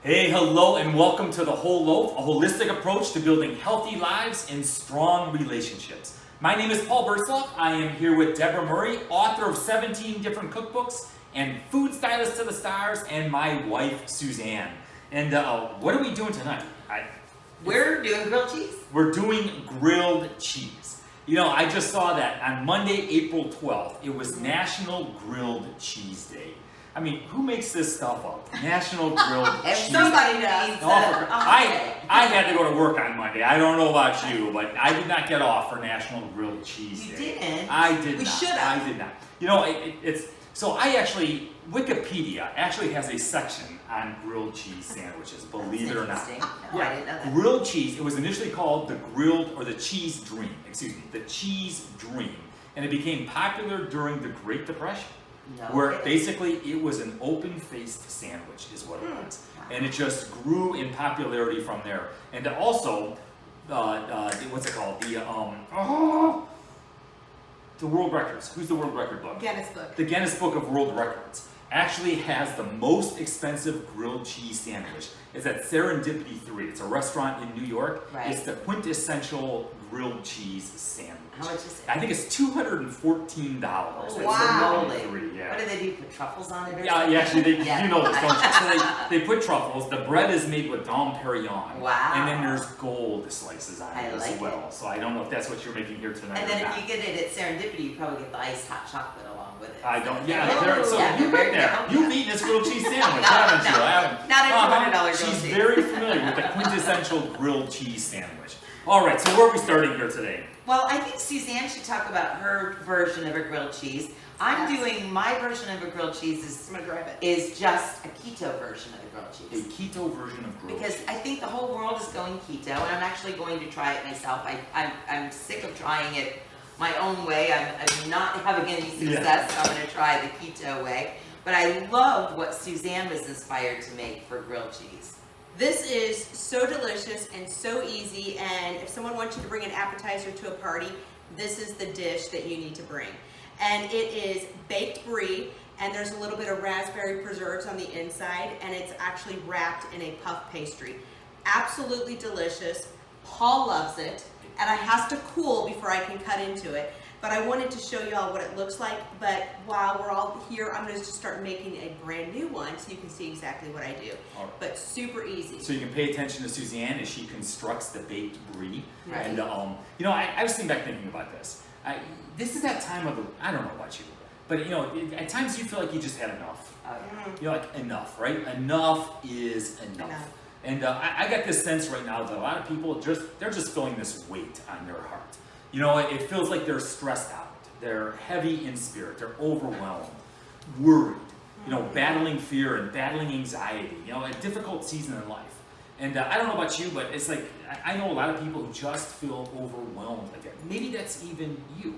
Hey, hello, and welcome to The Whole Loaf, a holistic approach to building healthy lives and strong relationships. My name is Paul Bertzloff. I am here with Deborah Murray, author of 17 different cookbooks and food stylist to the stars, and my wife, Suzanne. And what are we doing tonight? We're doing grilled cheese. We're doing grilled cheese. You know, I just saw that on Monday, April 12th, it was National Grilled Cheese Day. I mean, who makes this stuff up? National Grilled Cheese. Somebody does. I had to go to work on Monday. I don't know about you, but I did not get off for National Grilled Cheese Day. You didn't? I did not. We should have. I did not. You know, Wikipedia actually has a section on grilled cheese sandwiches, believe it or not. No, I didn't know that. Grilled cheese, it was initially called the cheese dream, the cheese dream. And it became popular during the Great Depression. Where basically it was an open-faced sandwich is what it was. And it just grew in popularity from there. And also, what's it called? The world records. Who's the world record book? Guinness Book. The Guinness Book of World Records actually has the most expensive grilled cheese sandwich. It's at Serendipity 3. It's a restaurant in New York. Right. It's the quintessential grilled cheese sandwich. How much is it? I think it's $214. Oh, wow. Yeah. What do they do? Put truffles on it or Yeah, something? actually, you know this, don't you? So they put truffles. The bread is made with Dom Perignon. Wow. And then there's gold slices on it as well. It. So I don't know if that's what you're making here tonight. And then or if not. you get it at Serendipity, you probably get the iced hot chocolate along with it. I don't. Yeah, You've been there. You've eaten this grilled cheese sandwich, haven't you? I haven't. Not a $200 grilled She's cheese. very familiar with the quintessential grilled cheese sandwich. All right, so where are we starting here today? Well, I think Suzanne should talk about her version of a grilled cheese. I'm doing my version of a grilled cheese is just a keto version of a grilled cheese. A keto version of grilled cheese. Because I think the whole world is going keto, and I'm actually going to try it myself. I'm sick of trying it my own way. I'm not having any success, so I'm going to try the keto way. But I love what Suzanne was inspired to make for grilled cheese. This is so delicious and so easy, and if someone wants you to bring an appetizer to a party, this is the dish that you need to bring. And it is baked brie, and there's a little bit of raspberry preserves on the inside, and it's actually wrapped in a puff pastry. Absolutely delicious. Paul loves it, and it has to cool before I can cut into it. But I wanted to show you all what it looks like, but while we're all here, I'm going to just start making a brand new one so you can see exactly what I do. Right. But super easy. So you can pay attention to Suzanne as she constructs the baked brie. Right. And, you know, I was thinking back thinking about this. This is that time of the, I don't know about you, but, you know, at times you feel like you just had enough. You're like, enough, right? Enough is enough. And I got this sense right now that a lot of people, they're just feeling this weight on their heart. You know, it feels like they're stressed out, they're heavy in spirit, they're overwhelmed, worried, you know, battling fear and battling anxiety, you know, a difficult season in life. And I don't know about you, but it's like, I know a lot of people who just feel overwhelmed again. Maybe that's even you.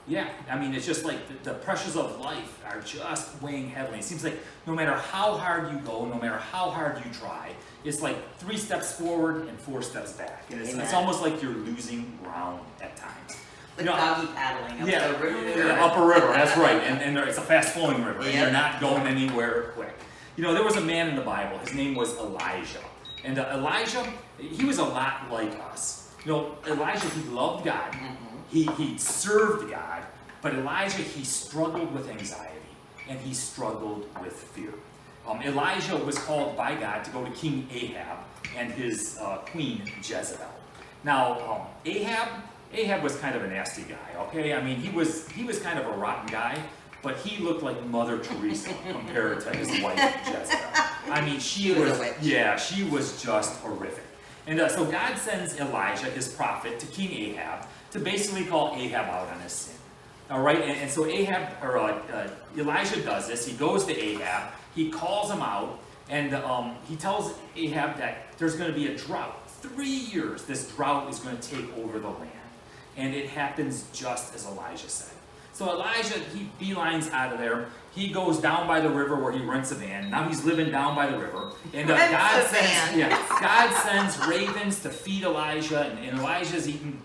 Yeah, I mean, it's just like the pressures of life are just weighing heavily. It seems like no matter how hard you go, no matter how hard you try, it's like 3 steps forward and 4 steps back. And it's almost like you're losing ground at times. Like doggy paddling up the river. Up a river, that's right. And it's a fast-flowing river, and you're not going anywhere quick. You know, there was a man in the Bible. His name was Elijah. And Elijah, he was a lot like us. You know, Elijah, he loved God. He served God, but Elijah, he struggled with anxiety, and he struggled with fear. Elijah was called by God to go to King Ahab and his queen Jezebel. Now, Ahab was kind of a nasty guy, okay? I mean, he was kind of a rotten guy, but he looked like Mother Teresa compared to his wife Jezebel. I mean, she was just horrific. And so God sends Elijah, his prophet, to King Ahab to basically call Ahab out on his sin. All right, and so Elijah does this. He goes to Ahab, he calls him out, and he tells Ahab that there's going to be a drought. 3 years, this drought is going to take over the land. And it happens just as Elijah said. So Elijah, he beelines out of there. He goes down by the river where he rents a van. Now he's living down by the river. And God sends ravens to feed Elijah. And Elijah's eating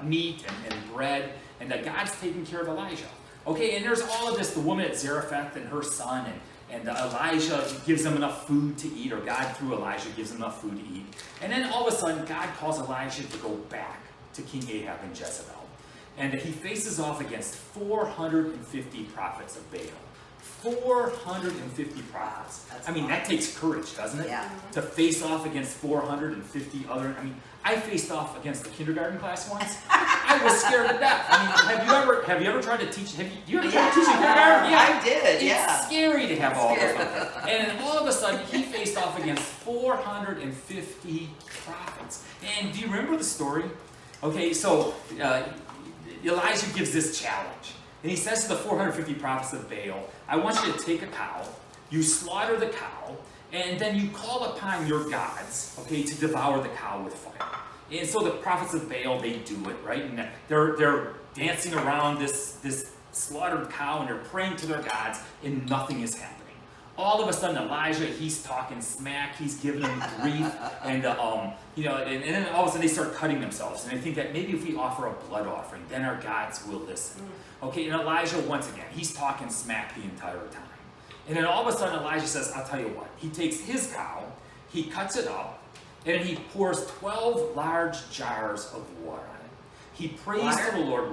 meat and bread. And God's taking care of Elijah. Okay, and there's all of this, the woman at Zarephath and her son. And Elijah gives them enough food to eat, or God through Elijah gives them enough food to eat. And then all of a sudden, God calls Elijah to go back to King Ahab and Jezebel. And he faces off against 450 prophets of Baal. 450 prophets. I mean, that takes courage, doesn't it? Yeah. To face off against 450 other. I mean, I faced off against the kindergarten class once. I was scared to death. I mean, have you ever tried to teach? Do you ever try to teach in kindergarten? Yeah, I did. It's scary to have all those things. And then all of a sudden, he faced off against 450 prophets. And do you remember the story? Okay, so Elijah gives this challenge. And he says to the 450 prophets of Baal, I want you to take a cow, you slaughter the cow, and then you call upon your gods, okay, to devour the cow with fire. And so the prophets of Baal, they do it, right? And they're dancing around this slaughtered cow, and they're praying to their gods, and nothing is happening. All of a sudden, Elijah, he's talking smack, he's giving them grief, and then all of a sudden they start cutting themselves, and they think that maybe if we offer a blood offering, then our gods will listen. Okay, and Elijah, once again, he's talking smack the entire time. And then all of a sudden, Elijah says, I'll tell you what, he takes his cow, he cuts it up, and then he pours 12 large jars of water on it. He prays to the Lord,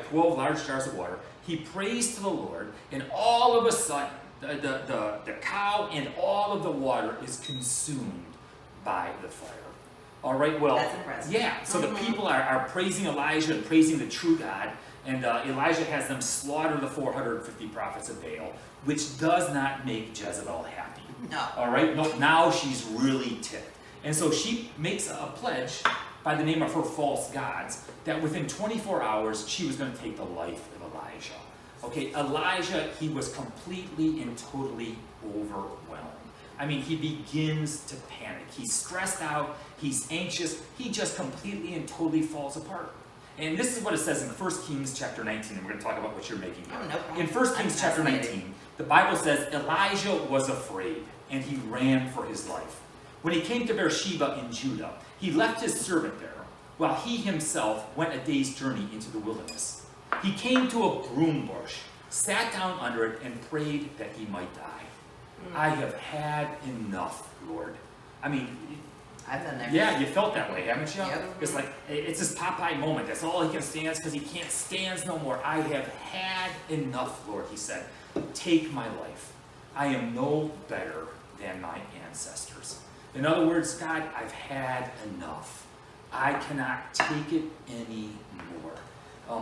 12 large jars of water. He prays to the Lord, and all of a sudden, the cow and all of the water is consumed by the fire. All right, well, that's impressive. Yeah, so the people are praising Elijah and praising the true God, and Elijah has them slaughter the 450 prophets of Baal, which does not make Jezebel happy. No. All right, no, now she's really ticked. And so she makes a pledge by the name of her false gods that within 24 hours she was going to take the life of Elijah. Okay, Elijah, he was completely and totally overwhelmed. I mean, he begins to panic. He's stressed out. He's anxious. He just completely and totally falls apart. And this is what it says in 1 Kings chapter 19, and we're going to talk about what you're making here. Oh, no problem. In 1 Kings chapter 19, the Bible says, Elijah was afraid, and he ran for his life. When he came to Beersheba in Judah, he left his servant there, while he himself went a day's journey into the wilderness. He came to a broom bush, sat down under it, and prayed that he might die. I have had enough, Lord. I mean, I've done that. yeah, you felt that way, haven't you? Yep. It's like, it's this Popeye moment. That's all he can stand because he can't stand no more. I have had enough, Lord, he said. Take my life. I am no better than my ancestors. In other words, God, I've had enough. I cannot take it anymore.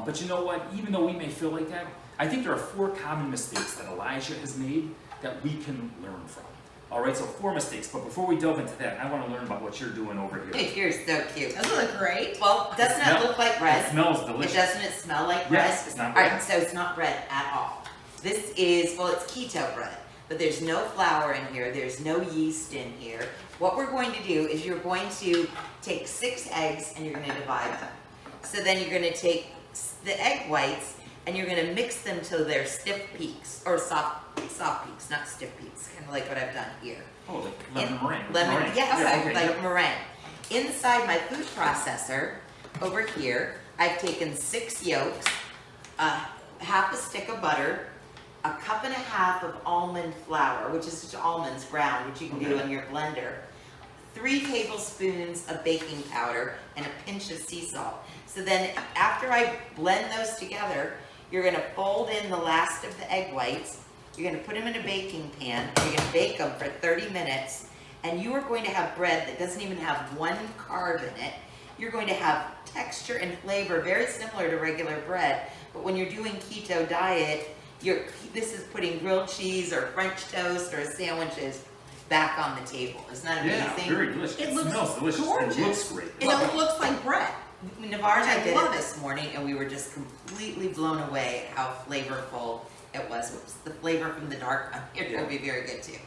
But you know what? Even though we may feel like that, I think there are 4 common mistakes that Elijah has made that we can learn from. All right, so 4 mistakes. But before we delve into that, I want to learn about what you're doing over here. You're so cute. Doesn't it look great? Well, doesn't it look like bread? It smells delicious. Doesn't it smell like bread? Yes, it's not All bread. right, so it's not bread at all. This is, well, it's keto bread, but there's no flour in here. There's no yeast in here. What we're going to do is you're going to take 6 eggs and you're going to divide them. So then you're going to take the egg whites and you're going to mix them till they're stiff peaks, or soft peaks, not stiff peaks, kind of like what I've done here. Oh, like lemon meringue. Lemon, yes, Yeah, okay, like yeah. meringue. Inside my food processor, over here, I've taken 6 yolks, half a stick of butter, a cup and a half of almond flour, which is just almonds ground, which you can do in your blender, 3 tablespoons of baking powder, and a pinch of sea salt. So then after I blend those together, you're gonna fold in the last of the egg whites, you're gonna put them in a baking pan, you're gonna bake them for 30 minutes, and you are going to have bread that doesn't even have 1 carb in it. You're going to have texture and flavor very similar to regular bread, but when you're doing keto diet, this is putting grilled cheese or French toast or sandwiches back on the table. Isn't that amazing? Yeah, very delicious. It It looks smells delicious. gorgeous. It looks great. It looks like bread. Navarre and I did love it it. this morning, and we were just completely blown away at how flavorful it was. The flavor from the dark on here will be very good too.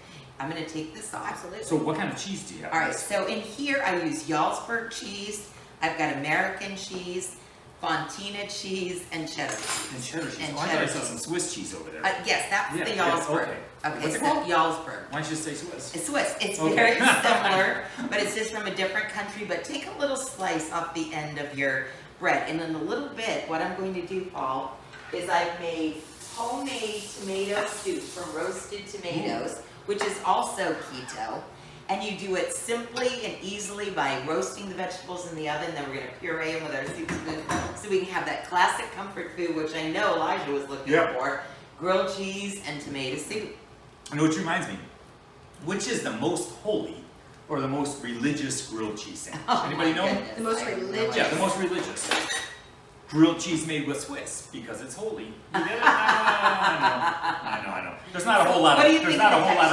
I'm going to take this off. Absolutely. So what kind of cheese do you have? All right, so in here I use Jarlsberg cheese. I've got American cheese, Fontina cheese, and cheddar cheese. And cheddar cheese. And Oh, I thought I cheddar saw cheese. some Swiss cheese over there. Yes, that's Yeah, the yes, Jarlsberg. okay. Okay, What's it so called? Jarlsberg. Why don't you just say Swiss? It's Swiss. It's Okay. very similar, but it's just from a different country. But take a little slice off the end of your bread. And in a little bit, what I'm going to do, Paul, is I've made homemade tomato soup from roasted tomatoes, which is also keto. And you do it simply and easily by roasting the vegetables in the oven. Then we're going to puree them with our soup spoon so we can have that classic comfort food, which I know Elijah was looking for, grilled cheese and tomato soup. You know, which reminds me, which is the most holy or the most religious grilled cheese sandwich? Anybody know? Goodness, The most religious. Yeah, the most religious. Grilled cheese made with Swiss because it's holy. You get it? I know. There's not a whole lot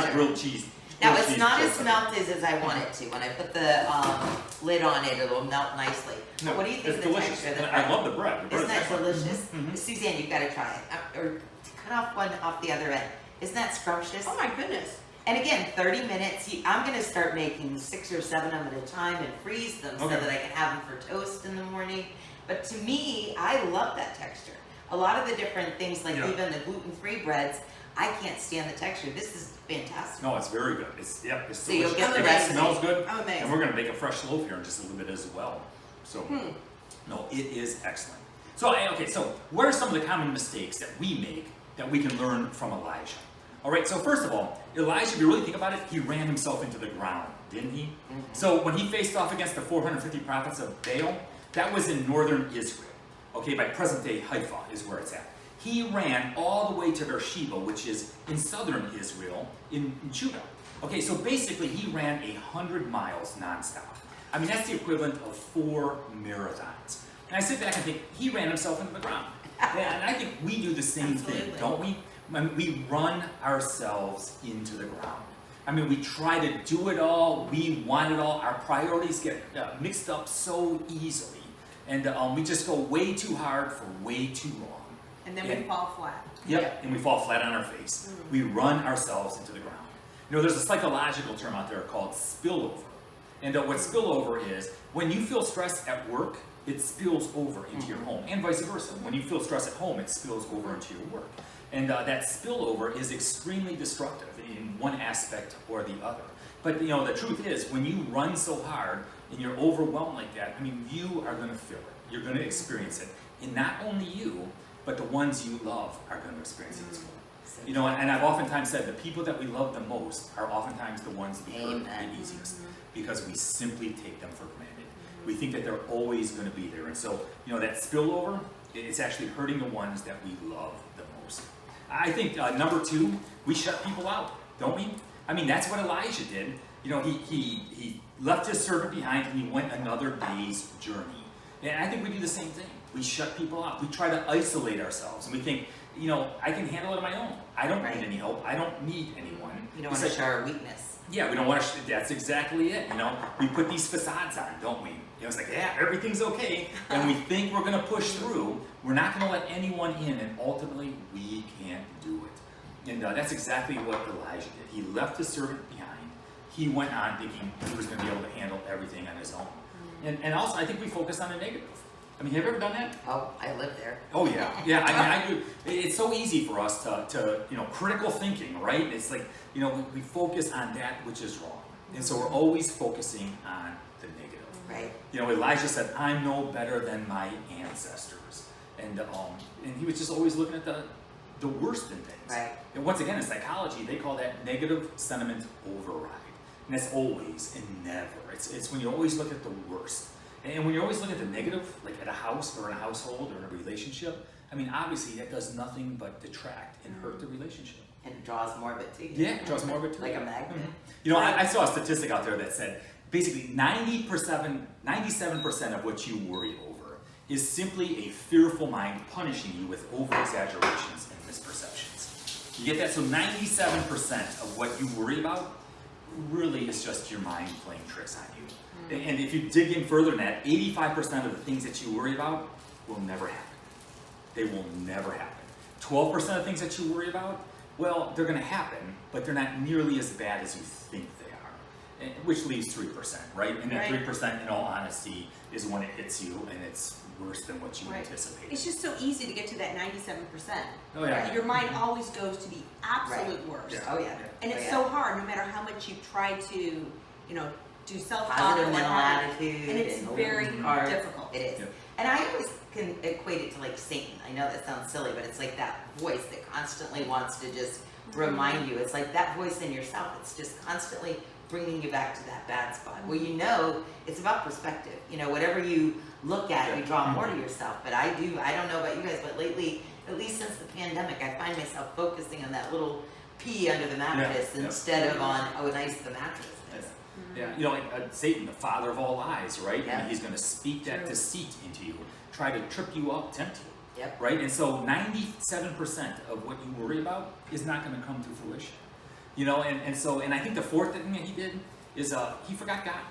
of grilled cheese. Now it's not as melted as I want it to. When I put the lid on it, it'll melt nicely. No, What do you think it's of the delicious. texture? And I love the bread. The Isn't bread's that excellent. delicious? Mhm. Suzanne, you've got to try it. Or cut off one off the other end. Isn't that scrumptious? Oh my goodness. And again, 30 minutes. I'm going to start making 6 or 7 of them at a time and freeze them so Okay. that I can have them for toast in the morning. But to me, I love that texture. A lot of the different things, like even the gluten-free breads, I can't stand the texture. This is fantastic. No, it's very good. It's So you'll delicious. get the And it recipe. smells good. I'm amazed. And we're gonna make a fresh loaf here in just a little bit as well. So no, it is excellent. So okay, so what are some of the common mistakes that we make that we can learn from Elijah? All right, so first of all, Elijah, if you really think about it, he ran himself into the ground, didn't he? Mm-hmm. So when he faced off against the 450 prophets of Baal, that was in northern Israel. Okay, by present-day Haifa is where it's at. He ran all the way to Beersheba, which is in southern Israel, in Judah. Okay, so basically he ran 100 miles nonstop. I mean, that's the equivalent of 4 marathons. And I sit back and think, he ran himself into the ground. And I think we do the same thing, Absolutely. don't we? I mean, we run ourselves into the ground. I mean, we try to do it all, we want it all, our priorities get mixed up so easily. And we just go way too hard for way too long. And then we fall flat. Yep, and we fall flat on our face. We run ourselves into the ground. You know, there's a psychological term out there called spillover. And what spillover is, when you feel stress at work, it spills over into your home, and vice versa. When you feel stress at home, it spills over into your work. And that spillover is extremely destructive in one aspect or the other. But you know, the truth is, when you run so hard and you're overwhelmed like that, I mean, you are going to feel it. You're going to experience it. And not only you, but the ones you love are going to experience it as well. You know, and I've oftentimes said the people that we love the most are oftentimes the ones we hurt the easiest, because we simply take them for granted. We think that they're always going to be there. And so, you know, that spillover, it's actually hurting the ones that we love the most. I think number 2, we shut people out, don't we? I mean, that's what Elijah did. You know, he left his servant behind and he went another day's journey. And I think we do the same thing. We shut people out. We try to isolate ourselves. And we think, you know, I can handle it on my own. I don't need any help. I don't need anyone. You don't want to show our weakness. Yeah, we don't want to, that's exactly it, you know. We put these facades on, don't we? You know, it's like, yeah, everything's okay, and we think we're going to push through. We're not going to let anyone in, and ultimately, we can't do it. And that's exactly what Elijah did. He left his servant behind. He went on thinking he was going to be able to handle everything on his own. And also, I think we focus on the negative. I mean, have you ever done that? Oh, I live there. Oh yeah, yeah. I mean, I do. It's so easy for us to you know, critical thinking, right? It's like, you know, we focus on that which is wrong, and so we're always focusing on the negative. Right. You know, Elijah said, "I'm no better than my ancestors," and he was just always looking at the worst in things. Right. And once again, in psychology, they call that negative sentiment override, and that's always and never. It's when you always look at the worst. And when you're always looking at the negative, like at a house or in a household or in a relationship, I mean, obviously that does nothing but detract and hurt the relationship. And it draws more of it to you. Yeah, it draws more of it to Like you. a magnet. You know, I saw a statistic out there that said basically 97% of what you worry over is simply a fearful mind punishing you with over-exaggerations and misperceptions. You get that? So 97% of what you worry about really is just your mind playing tricks on you. And if you dig in further than that, 85% of the things that you worry about will never happen. They will never happen. 12% of the things that you worry about, well, they're going to happen, but they're not nearly as bad as you think they are, which leaves 3%, right? And that 3%, in all honesty, is when it hits you, and it's worse than what you anticipated. It's just so easy to get to that 97%. Oh, yeah. Right? Your mind always goes to the absolute worst. Yeah. Oh, yeah. And it's Oh, yeah. so hard, no matter how much you try to, you know, do self-talk positive and what mental have you. attitude. And it's very art. difficult. It is. Yep. And I always can equate it to like Satan. I know that sounds silly, but it's like that voice that constantly wants to just remind you. It's like that voice in yourself. It's just constantly bringing you back to that bad spot. Well, you know, it's about perspective. You know, whatever you look at, you draw more to yourself. But I don't know about you guys, but lately, at least since the pandemic, I find myself focusing on that little pea under the mattress instead of on how nice the mattress is. Yeah, you know, Satan, the father of all lies, right? Yeah. And he's going to speak that deceit into you, try to trip you up, tempt you. Yep. Right? And so 97% of what you worry about is not going to come to fruition. You know, and I think the fourth thing that he did is he forgot God.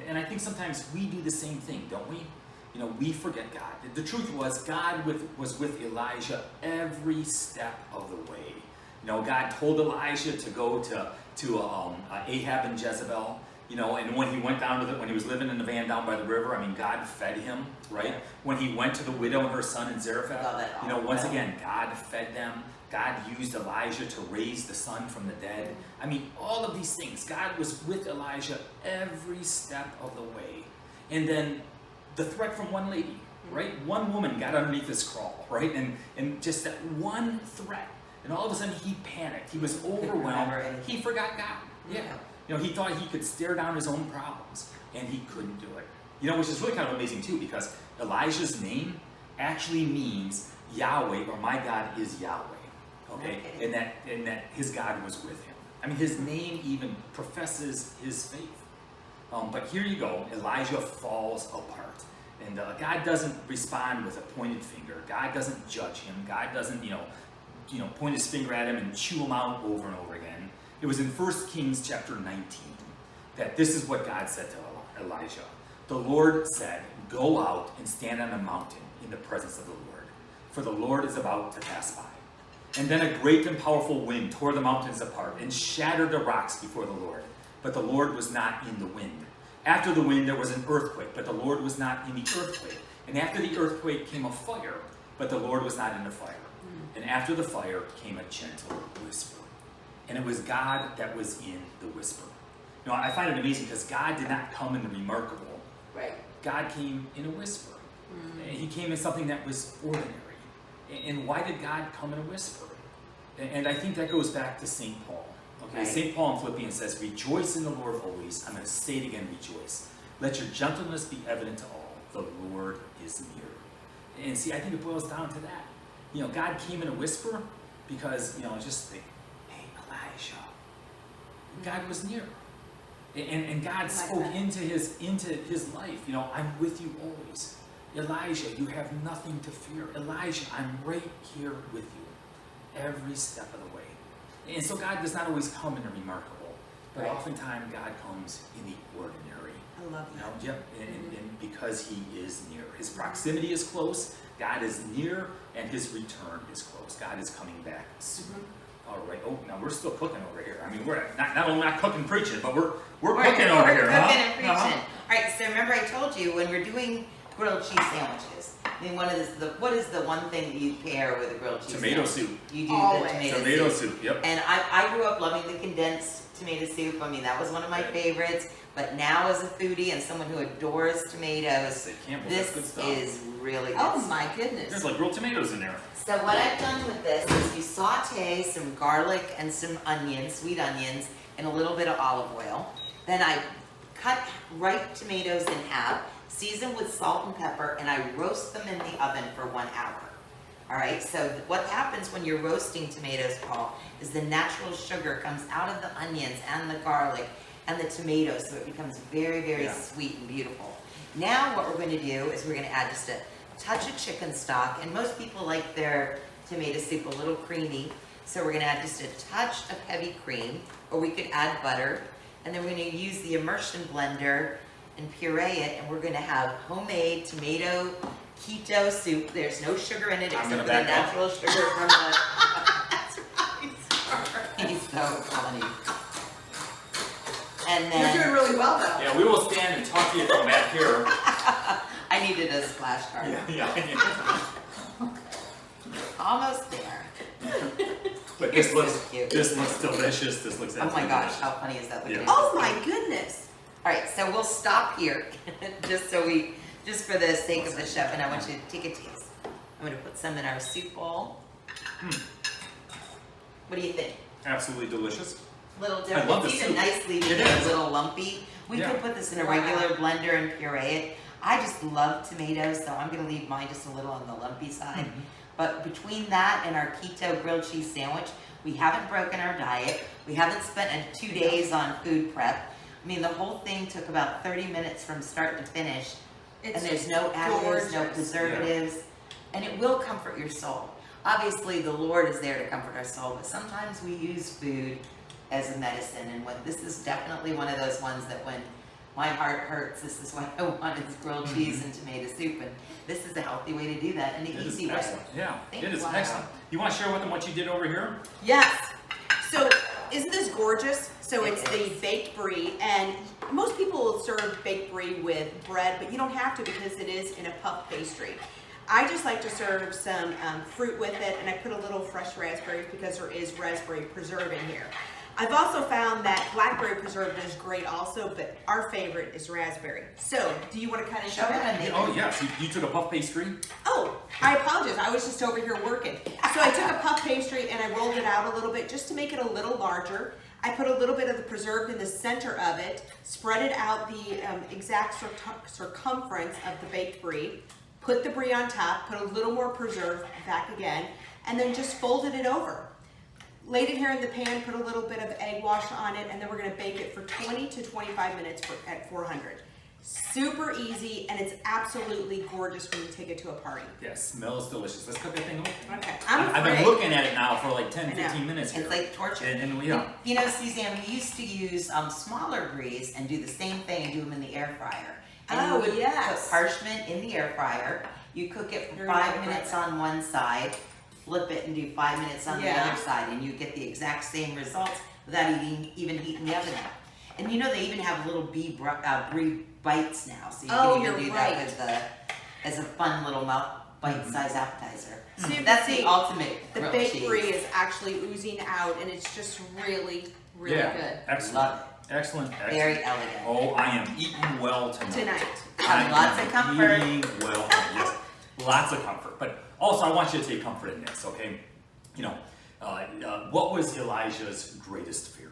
And I think sometimes we do the same thing, don't we? You know, we forget God. The truth was God was with Elijah every step of the way. You know, God told Elijah to go to Ahab and Jezebel. You know, and when he went down to when he was living in the van down by the river, I mean, God fed him, right? When he went to the widow and her son in Zarephath, you know, once again, God fed them. God used Elijah to raise the son from the dead. I mean, all of these things, God was with Elijah every step of the way. And then the threat from one lady, right? One woman got underneath his crawl, right? And just that one threat. And all of a sudden he panicked. He was overwhelmed. He forgot God. Yeah. You know, he thought he could stare down his own problems, and he couldn't do it. You know, which is really kind of amazing too, because Elijah's name actually means Yahweh, or my God is Yahweh. Okay? And that his God was with him. I mean, his name even professes his faith. But here you go, Elijah falls apart. And God doesn't respond with a pointed finger. God doesn't judge him. God doesn't, you know, point his finger at him and chew him out over and over again. It was in 1 Kings chapter 19 that this is what God said to Elijah. The Lord said, "Go out and stand on a mountain in the presence of the Lord, for the Lord is about to pass by." And then a great and powerful wind tore the mountains apart and shattered the rocks before the Lord. But the Lord was not in the wind. After the wind there was an earthquake, but the Lord was not in the earthquake. And after the earthquake came a fire, but the Lord was not in the fire. And after the fire came a gentle whisper. And it was God that was in the whisper. You know, I find it amazing because God did not come in the remarkable. Right. God came in a whisper. And he came in something that was ordinary. And why did God come in a whisper? And I think that goes back to St. Paul. Okay, Right. St. Paul in Philippians says, "Rejoice in the Lord always." I'm going to say it again, rejoice. "Let your gentleness be evident to all. The Lord is near." And see, I think it boils down to that. You know, God came in a whisper because, you know, just think, hey, Elijah. God was near. And God spoke into his life. You know, "I'm with you always. Elijah, you have nothing to fear. Elijah, I'm right here with you every step of the way." And so God does not always come in the remarkable, but oftentimes God comes in the ordinary. I love You that. know, yep, and because he is near. His proximity is close, God is near, and his return is close. God is coming back soon. All right. Oh, now we're still cooking over here. I mean, we're not only not cooking preaching, but we're cooking over here, We're huh? cooking and preaching. All right, so remember I told you when we're doing grilled cheese sandwiches, I mean, what is the one thing that you pair with a grilled cheese Tomato sandwich? soup. You do Always. the Tomato soup, yep. And I grew up loving the condensed tomato soup. I mean, that was one of my favorites. But now as a foodie and someone who adores tomatoes, Say Campbell's, this that's good stuff. is really good Oh stuff. my goodness. There's like grilled tomatoes in there. So what I've done with this is you saute some garlic and some onions, sweet onions, and a little bit of olive oil. Then I cut ripe tomatoes in half, season with salt and pepper, and I roast them in the oven for 1 hour. All right, so what happens when you're roasting tomatoes, Paul, is the natural sugar comes out of the onions and the garlic and the tomatoes, so it becomes very, very sweet and beautiful. Now what we're going to do is we're going to add just a touch of chicken stock, and most people like their tomato soup a little creamy, so we're going to add just a touch of heavy cream, or we could add butter, and then we're going to use the immersion blender and puree it, and we're going to have homemade tomato keto soup. There's no sugar in it except for the natural sugar from the... That's right, sorry. He's so funny. And then... You're doing really well though. Yeah, we will stand and talk to you from back here. I needed a splash card. Yeah. Almost there. But You're this so looks cute. delicious. This looks Oh my absolutely gosh, delicious. how funny is that? Look Yeah. at it. Oh my goodness. All right, so we'll stop here, just for the sake of the chef, and I want you to take a taste. I'm gonna put some in our soup bowl. What do you think? Absolutely delicious. Little different. love It's the even soup. nice leaving It it is. a little lumpy. We Yeah. could put this in a Wow. regular blender and puree it. I just love tomatoes, so I'm gonna leave mine just a little on the lumpy side. But between that and our keto grilled cheese sandwich, we haven't broken our diet. We haven't spent 2 days on food prep. I mean, the whole thing took about 30 minutes from start to finish. It's And there's no additives, no gorgeous. preservatives, and it will comfort your soul. Obviously, the Lord is there to comfort our soul, but sometimes we use food as a medicine, and this is definitely one of those ones that when my heart hurts, this is what I want is grilled cheese and tomato soup, and this is a healthy way to do that, and an It is easy way. excellent. Yeah, Thank it is you. excellent. You want to share with them what you did over here? Yes. So isn't this gorgeous? So It it's the is. baked brie, and most people will serve baked brie with bread, but you don't have to because it is in a puff pastry. I just like to serve some fruit with it, and I put a little fresh raspberries because there is raspberry preserve in here. I've also found that blackberry preserve is great also, but our favorite is raspberry. So, do you want to kind of Show show them that? and make Oh yes, you took a puff pastry. Oh, I apologize. I was just over here working. So I took a puff pastry and I rolled it out a little bit just to make it a little larger. I put a little bit of the preserve in the center of it, spread it out the exact circumference of the baked brie, put the brie on top, put a little more preserve back again, and then just folded it over. Laid it here in the pan, put a little bit of egg wash on it, and then we're gonna bake it for 20 to 25 minutes at 400. Super easy, and it's absolutely gorgeous when you take it to a party. Yeah, smells delicious. Let's cook that thing open. Okay, I've been looking at it now for like 10, I know. 15 minutes here. It's like torture. And yeah. You know, Suzanne, we used to use smaller bries and do the same thing and do them in the air fryer. And Oh, you would yes. put parchment in the air fryer. You cook it for Very 5 good. minutes on one side, flip it and do 5 minutes on the Yeah. other side, and you get the exact same results without even heating the oven up. And you know they even have little brie bites now, so you Oh, can even you're do right. that as a fun little bite-sized appetizer. See, That's see, the ultimate The grilled baked cheese. brie is actually oozing out, and it's just really, really Yeah, good excellent. Love Excellent, excellent. Very elegant. Oh, I am eating well tonight. tonight. And lots of comfort. Eating well, yes. Lots of comfort. But also, I want you to take comfort in this, okay? You know, what was Elijah's greatest fear?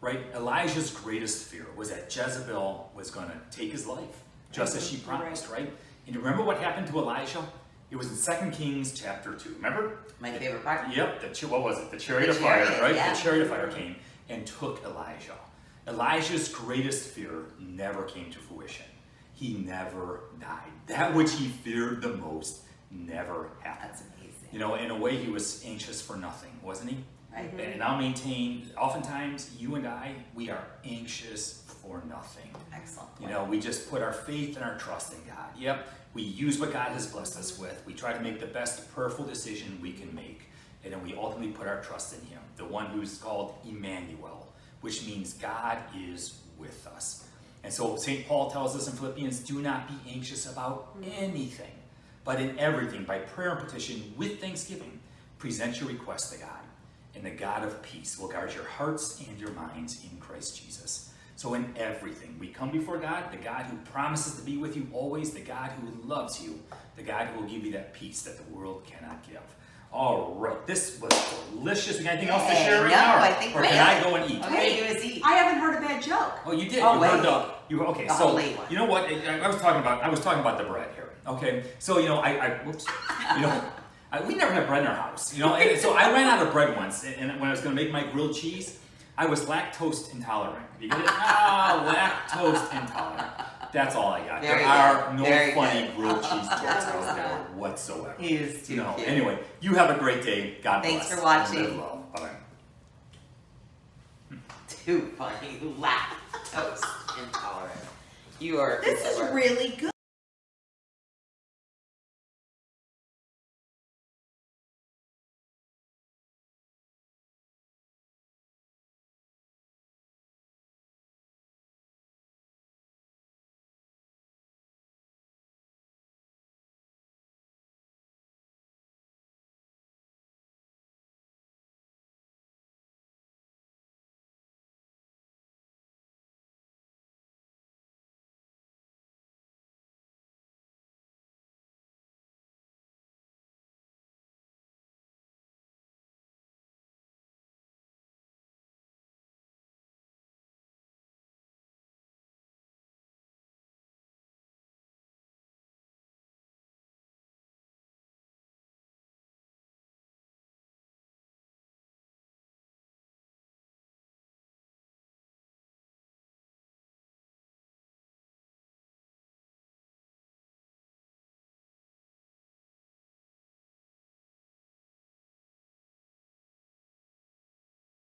Right? Elijah's greatest fear was that Jezebel was going to take his life, just as she promised, right? And you remember what happened to Elijah? It was in 2 Kings chapter 2. Remember? My favorite part. Yep, what was it? The chariot The of fire, chariot, right? yeah. The chariot of fire came and took Elijah. Elijah's greatest fear never came to fruition. He never died. That which he feared the most never happened. That's amazing. You know, in a way, he was anxious for nothing, wasn't he? Right. And I'll maintain, oftentimes, you and I, we are anxious for nothing. Excellent. You know, we just put our faith and our trust in God. Yep, we use what God has blessed us with. We try to make the best prayerful decision we can make. And then we ultimately put our trust in Him, the one who's called Emmanuel, which means God is with us. And so St. Paul tells us in Philippians, do not be anxious about anything, but in everything, by prayer and petition, with thanksgiving, present your requests to God. And the God of peace will guard your hearts and your minds in Christ Jesus. So in everything, we come before God, the God who promises to be with you always, the God who loves you, the God who will give you that peace that the world cannot give. All right, this was delicious. We got anything else to share right no, now? I think or we're can I good. go and eat? All we gotta do is eat. I haven't heard a bad joke. Oh, you did. Oh, you wait. heard okay. The So whole late one. you know what? I was talking about the bread here. Okay, so you know, we never had bread in our house. You know, and so I ran out of bread once, and when I was going to make my grilled cheese, I was lactose intolerant. You get it? Lactose intolerant. That's all I got. Very there are good. no Very funny good. grilled cheese jokes out there whatsoever. He is too cute. Anyway, you have a great day. God Thanks bless. for watching. And live well. Bye-bye. Too funny. Lactose intolerant. You are. This is really good.